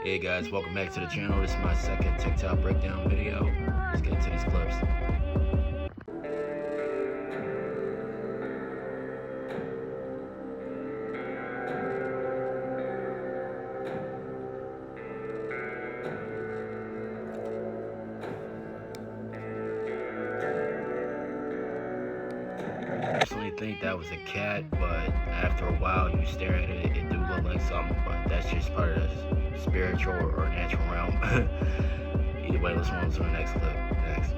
Hey guys, welcome back to the channel. This is my second TikTok breakdown video. Let's get into these clips. I personally think that was a cat, but after a while you stare at it, it do look like something, but that's just part of the spiritual or natural realm. Either way, let's move on to the next clip. Next.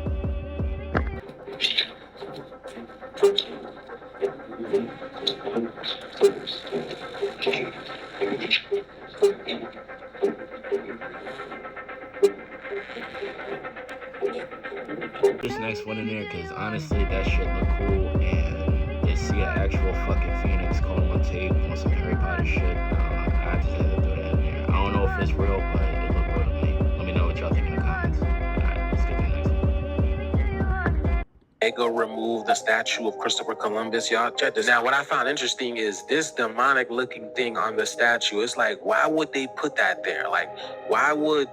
This next one in there, because honestly, that shit look cool, and to see an actual fucking phoenix call on tape on some Harry Potter shit, I just had to throw that in there. I don't know if it's real, but it looked real to me. Let me know what y'all think in the comments. Alright, let's get to the next one. They go remove the statue of Christopher Columbus, y'all. Check this. Now, what I found interesting is this demonic looking thing on the statue. It's like, why would they put that there? Like, why would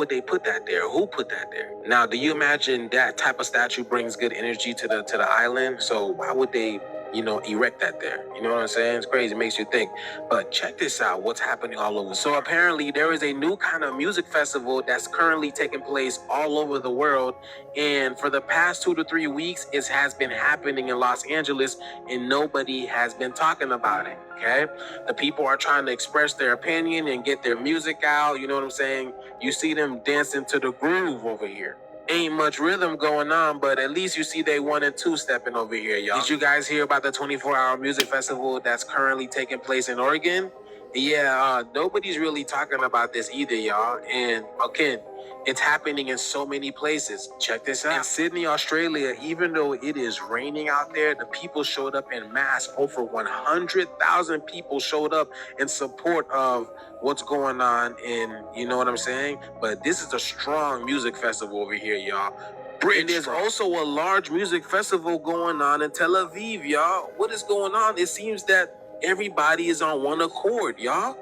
they put that there? Who put that there? Now, do you imagine that type of statue brings good energy to the island? So why would they, erect that there? You know what I'm saying? It's crazy. It makes you think. But check this out. What's happening all over? So apparently there is a new kind of music festival that's currently taking place all over the world. And for the past 2 to 3 weeks, it has been happening in Los Angeles, and nobody has been talking about it. Okay, the people are trying to express their opinion and get their music out. You know what I'm saying? You see them dancing to the groove over here. Ain't much rhythm going on, but at least you see they 1 and 2 stepping over here, y'all. Did you guys hear about the 24-hour music festival that's currently taking place in Oregon? Yeah, nobody's really talking about this either, y'all. And again, it's happening in so many places. Check this out. In Sydney, Australia, even though it is raining out there, the people showed up in mass. Over 100,000 people showed up in support of what's going on in, you know what I'm saying? But this is a strong music festival over here, y'all. And there's also a large music festival going on in Tel Aviv, y'all. What is going on? It seems that everybody is on one accord, y'all.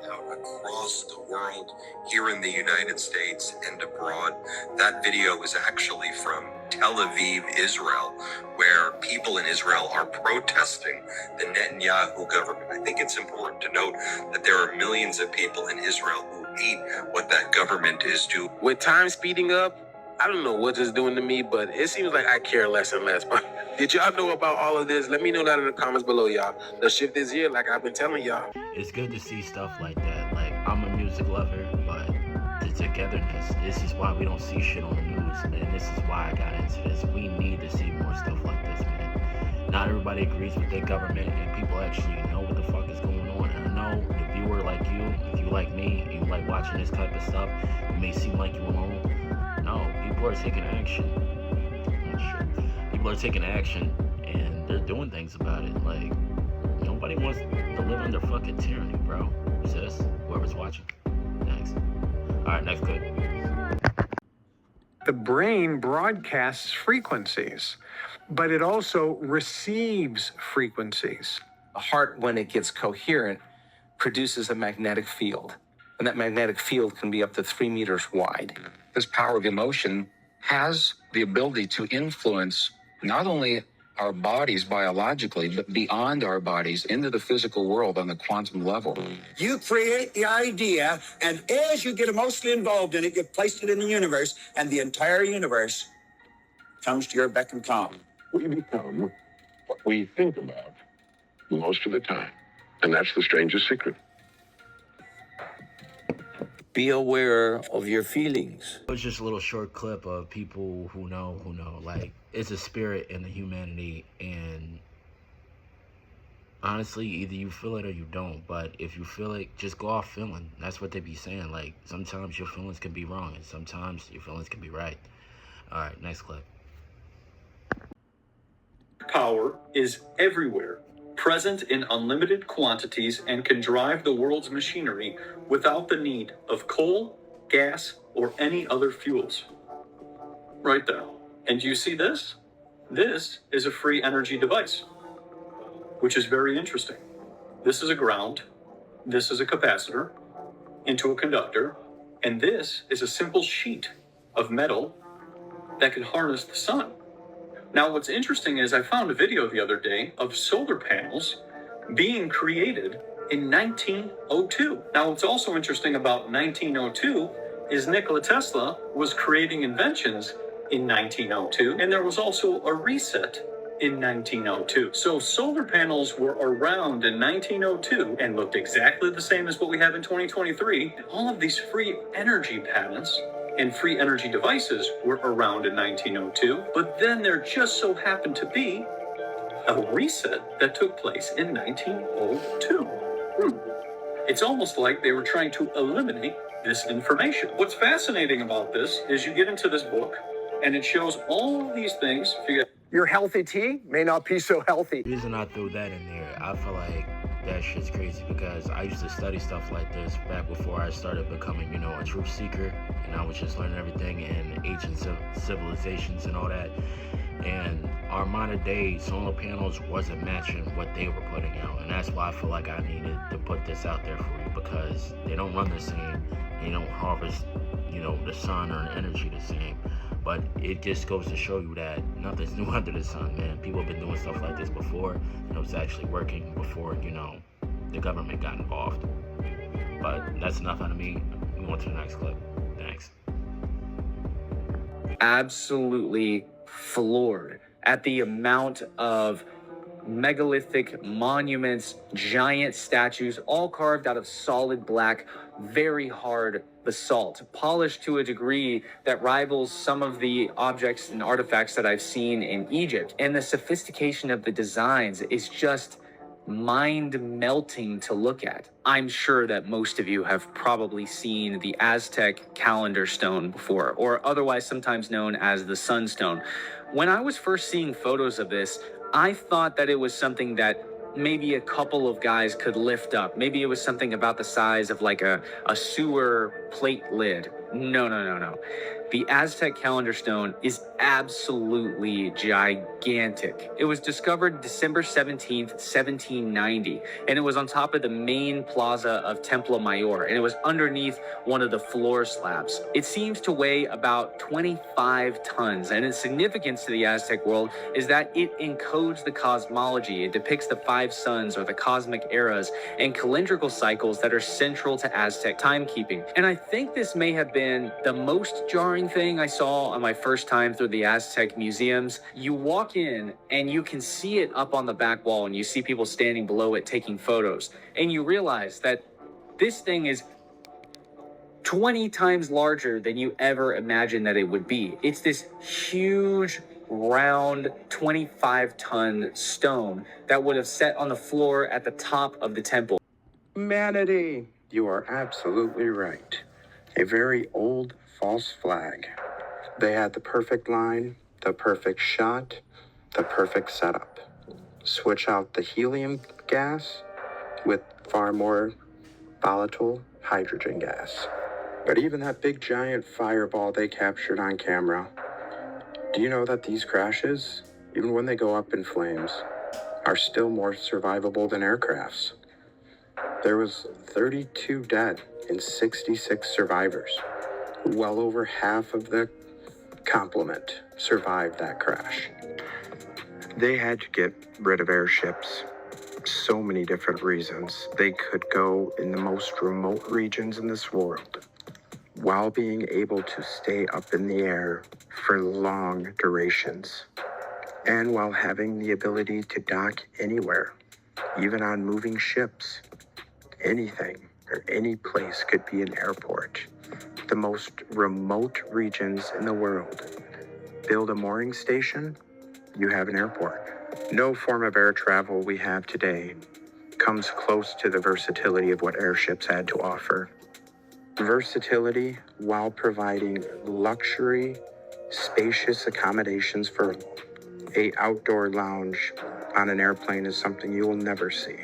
Across the world, here in the United States and abroad. That video is actually from Tel Aviv, Israel, where people in Israel are protesting the Netanyahu government. I think it's important to note that there are millions of people in Israel who hate what that government is doing. With time speeding up, I don't know what it's doing to me, but it seems like I care less and less. But did y'all know about all of this? Let me know that in the comments below, y'all. The shift is here, like I've been telling y'all. It's good to see stuff like that. Like, I'm a music lover, but the togetherness, this is why we don't see shit on the news, and this is why I got into this. We need to see more stuff like this, man. Not everybody agrees with their government, and people actually know what the fuck is going on. And I know the viewer like you, if you like me, and you like watching this type of stuff, it may seem like you're alone. No, people are taking action. Oh, shit. People are taking action, and they're doing things about it. Like, nobody wants to live under fucking tyranny, bro. Sis, whoever's watching. Next. Alright, next clip. The brain broadcasts frequencies, but it also receives frequencies. The heart, when it gets coherent, produces a magnetic field. And that magnetic field can be up to 3 meters wide. This power of emotion has the ability to influence not only our bodies biologically, but beyond our bodies into the physical world on the quantum level. You create the idea, and as you get emotionally involved in it, you place it in the universe, and the entire universe comes to your beck and call. We become what we think about most of the time. And that's the strangest secret. Be aware of your feelings. It was just a little short clip of people who know. Like, it's a spirit in the humanity, and honestly, either you feel it or you don't. But if you feel it, just go off feeling. That's what they be saying. Like, sometimes your feelings can be wrong, and sometimes your feelings can be right. Alright, next clip. Power is everywhere, present in unlimited quantities, and can drive the world's machinery without the need of coal, gas, or any other fuels. Right there. And you see this? This is a free energy device, which is very interesting. This is a ground, this is a capacitor, into a conductor, and this is a simple sheet of metal that can harness the sun. Now, what's interesting is I found a video the other day of solar panels being created in 1902. Now, what's also interesting about 1902 is Nikola Tesla was creating inventions in 1902, and there was also a reset in 1902. So solar panels were around in 1902 and looked exactly the same as what we have in 2023. All of these free energy patents and free energy devices were around in 1902, but then there just so happened to be a reset that took place in 1902. It's almost like they were trying to eliminate this information. What's fascinating about this is you get into this book and it shows all of these things. Your healthy tea may not be so healthy. The reason I threw that in there, I feel like that shit's crazy because I used to study stuff like this back before I started becoming, a truth seeker, and I was just learning everything in ancient civilizations and all that. And our modern day solar panels wasn't matching what they were putting out, and that's why I feel like I needed to put this out there for you, because they don't run the same, they don't harvest, the sun or energy the same. But it just goes to show you that nothing's new under the sun, man. People have been doing stuff like this before, and it was actually working before, the government got involved. But that's enough out of me. We on to the next clip. Thanks. Absolutely floored at the amount of megalithic monuments, giant statues, all carved out of solid black, very hard basalt, polished to a degree that rivals some of the objects and artifacts that I've seen in Egypt. And the sophistication of the designs is just mind-melting to look at. I'm sure that most of you have probably seen the Aztec calendar stone before, or otherwise sometimes known as the sunstone. When I was first seeing photos of this, I thought that it was something that maybe a couple of guys could lift up. Maybe it was something about the size of like a sewer plate lid. No. The Aztec calendar stone is absolutely gigantic. It was discovered December 17th, 1790, and it was on top of the main plaza of Templo Mayor, and it was underneath one of the floor slabs. It seems to weigh about 25 tons, and its significance to the Aztec world is that it encodes the cosmology. It depicts the 5 suns, or the cosmic eras, and calendrical cycles that are central to Aztec timekeeping. And I think this may have been the most jarring thing I saw on my first time through the Aztec museums. You walk in and you can see it up on the back wall, and you see people standing below it taking photos, and you realize that this thing is 20 times larger than you ever imagined that it would be. It's this huge, round, 25-ton stone that would have sat on the floor at the top of the temple. Humanity, you are absolutely right. A very old false flag. They had the perfect line, the perfect shot, the perfect setup. Switch out the helium gas with far more volatile hydrogen gas. But even that big giant fireball they captured on camera, do you know that these crashes, even when they go up in flames, are still more survivable than aircrafts? There was 32 dead and 66 survivors. Well over half of the complement survived that crash. They had to get rid of airships. So many different reasons. They could go in the most remote regions in this world while being able to stay up in the air for long durations, and while having the ability to dock anywhere, even on moving ships. Anything or any place could be an airport. The most remote regions in the world. Build a mooring station, you have an airport. No form of air travel we have today comes close to the versatility of what airships had to offer. Versatility while providing luxury, spacious accommodations for an outdoor lounge on an airplane is something you will never see.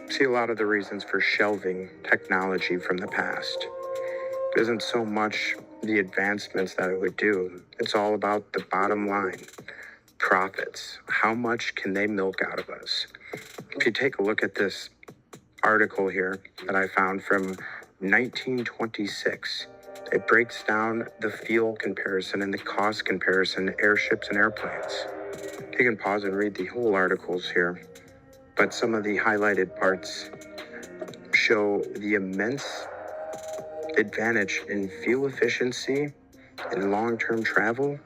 See a lot of the reasons for shelving technology from the past. It isn't so much the advancements that it would do. It's all about the bottom line. Profits. How much can they milk out of us? If you take a look at this article here that I found from 1926. It breaks down the fuel comparison and the cost comparison, airships and airplanes. You can pause and read the whole articles here, but some of the highlighted parts show the immense advantage in fuel efficiency, in long-term travel,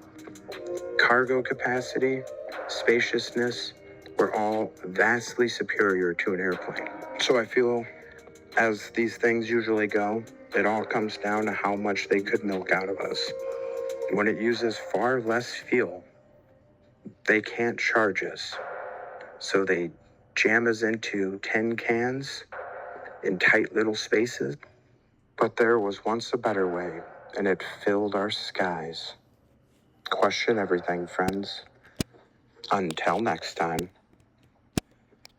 cargo capacity, spaciousness were all vastly superior to an airplane. So I feel, as these things usually go, it all comes down to how much they could milk out of us. When it uses far less fuel, they can't charge us. So they jam us into tin cans in tight little spaces. But there was once a better way, and it filled our skies. Question everything, friends. Until next time.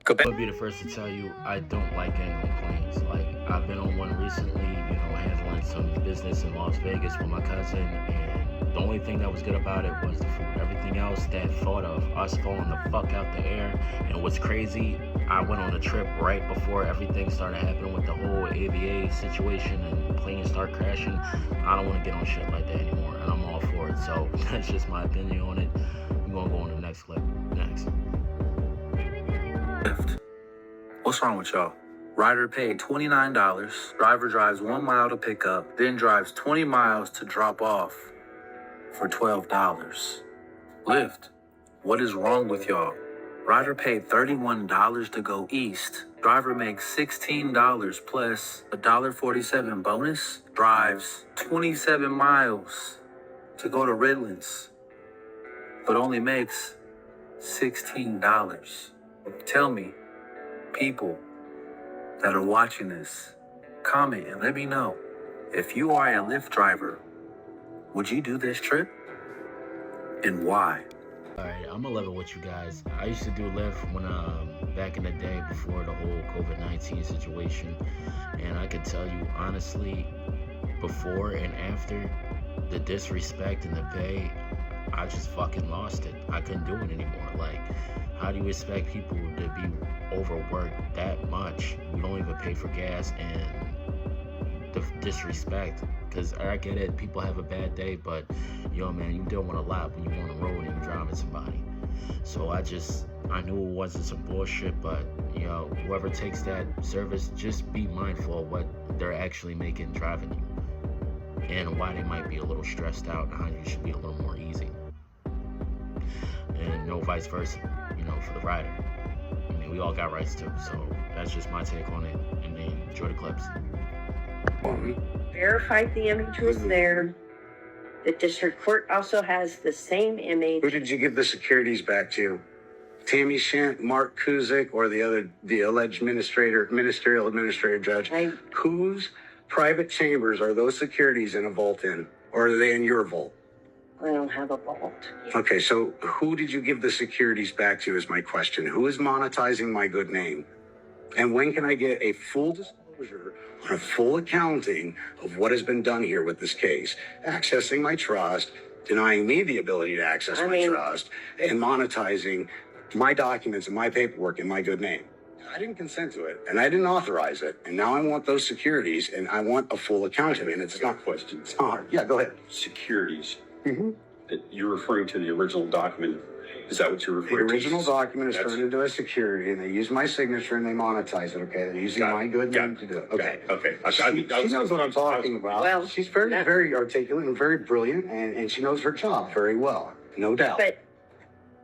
I'll be the first to tell you, I don't like getting on planes. Like, I've been on one recently, handling some business in Las Vegas with my cousin, and the only thing that was good about it was the food. Everything else, that thought of us falling the fuck out the air, and what's crazy, I went on a trip right before everything started happening with the whole AVA situation and planes start crashing. I don't want to get on shit like that anymore, and I'm all for it. So that's just my opinion on it. We're gonna go on to the next clip. Next. What's wrong with y'all? Rider paid $29, driver drives 1 mile to pick up, then drives 20 miles to drop off for $12. Lyft, what is wrong with y'all? Rider paid $31 to go east, driver makes $16 plus $1.47 bonus, drives 27 miles to go to Redlands, but only makes $16. Tell me, people that are watching this, comment and let me know. If you are a Lyft driver, would you do this trip? And why? Alright, I'm gonna level with you guys. I used to do Lyft when back in the day before the whole COVID-19 situation. And I can tell you honestly, before and after, the disrespect and the pay, I just fucking lost it. I couldn't do it anymore. Like, how do you expect people to be overworked that much? You don't even pay for gas, and the disrespect. Because I get it, people have a bad day, but man, you deal with a lot when you're on the road and you're driving somebody. So I knew it wasn't some bullshit, but whoever takes that service, just be mindful of what they're actually making driving you, and why they might be a little stressed out, and how you should be a little more easy. And no vice versa, for the rider. I mean, we all got rights too, so that's just my take on it. And then enjoy the clips. Verified the image was there. The district court also has the same image. Who did you give the securities back to? Tammy Shant, Mark Kuzik, or the alleged ministerial administrative judge? Whose private chambers are those securities in a vault in? Or are they in your vault? I don't have a vault. Okay, so who did you give the securities back to is my question. Who is monetizing my good name? And when can I get a full disclosure on a full accounting of what has been done here with this case? Accessing my trust, denying me the ability to access my trust, and monetizing my documents and my paperwork in my good name. I didn't consent to it, and I didn't authorize it, and now I want those securities, and I want a full accounting, and it's not question. It's not hard. Yeah, go ahead. Securities. That you're referring to the original document. Is that what you're referring to? The original document is turned into a security, and they use my signature and they monetize it. Okay, they're using my good name to do it. Okay, okay. She knows what I'm talking about. Well, she's very articulate and very brilliant, and she knows her job very well, no doubt.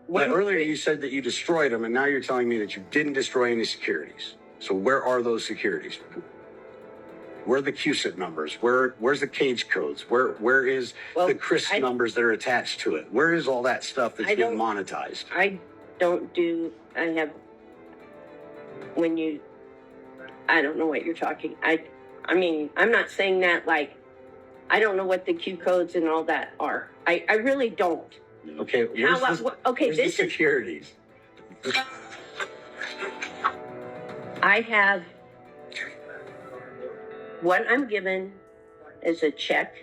But earlier you said that you destroyed them, and now you're telling me that you didn't destroy any securities. So where are those securities? Where are the QSIT numbers? Where's the cage codes? Where is the CRIS numbers that are attached to it? Where is all that stuff that's being monetized? I don't know what you're talking. I mean, I'm not saying that like, I don't know what the Q codes and all that are. I really don't. Okay, where's the securities? I have, what I'm given is a check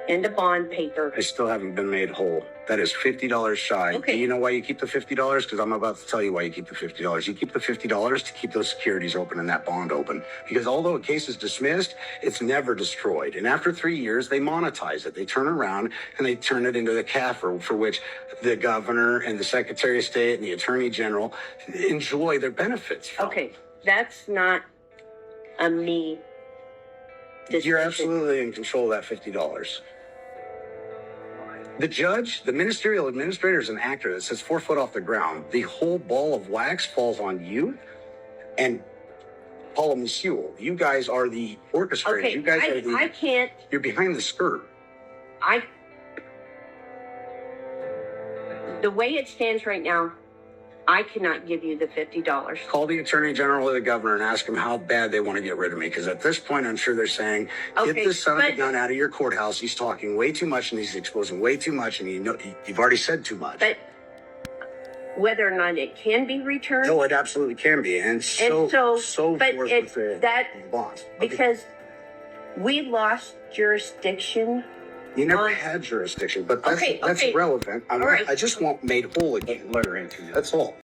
and a bond paper. I still haven't been made whole. That is $50 shy. Okay. Do you know why you keep the $50? Because I'm about to tell you why you keep the $50. You keep the $50 to keep those securities open and that bond open. Because although a case is dismissed, it's never destroyed. And after 3 years, they monetize it. They turn around and they turn it into the CAFR, for which the governor and the Secretary of State and the Attorney General enjoy their benefits from. Okay, that's not a me decision. You're absolutely in control of that $50. The judge, the ministerial administrator, is an actor that sits 4 foot off the ground. The whole ball of wax falls on you and Paula Monsieur. You guys are the orchestrators. Okay, You guys are the. I can't. You're behind the skirt. The way it stands right now, I cannot give you the $50. Call the Attorney General or the governor and ask them how bad they want to get rid of me. Because at this point, I'm sure they're saying, "Get this son of a gun out of your courthouse. He's talking way too much and he's exposing way too much, and you've already said too much." But whether or not it can be returned, No, it absolutely can be, and so but forth it's with the that bonds. because we lost jurisdiction. You never had jurisdiction, but that's Okay. relevant. All right. I just want made whole again. Let her answer. That's all.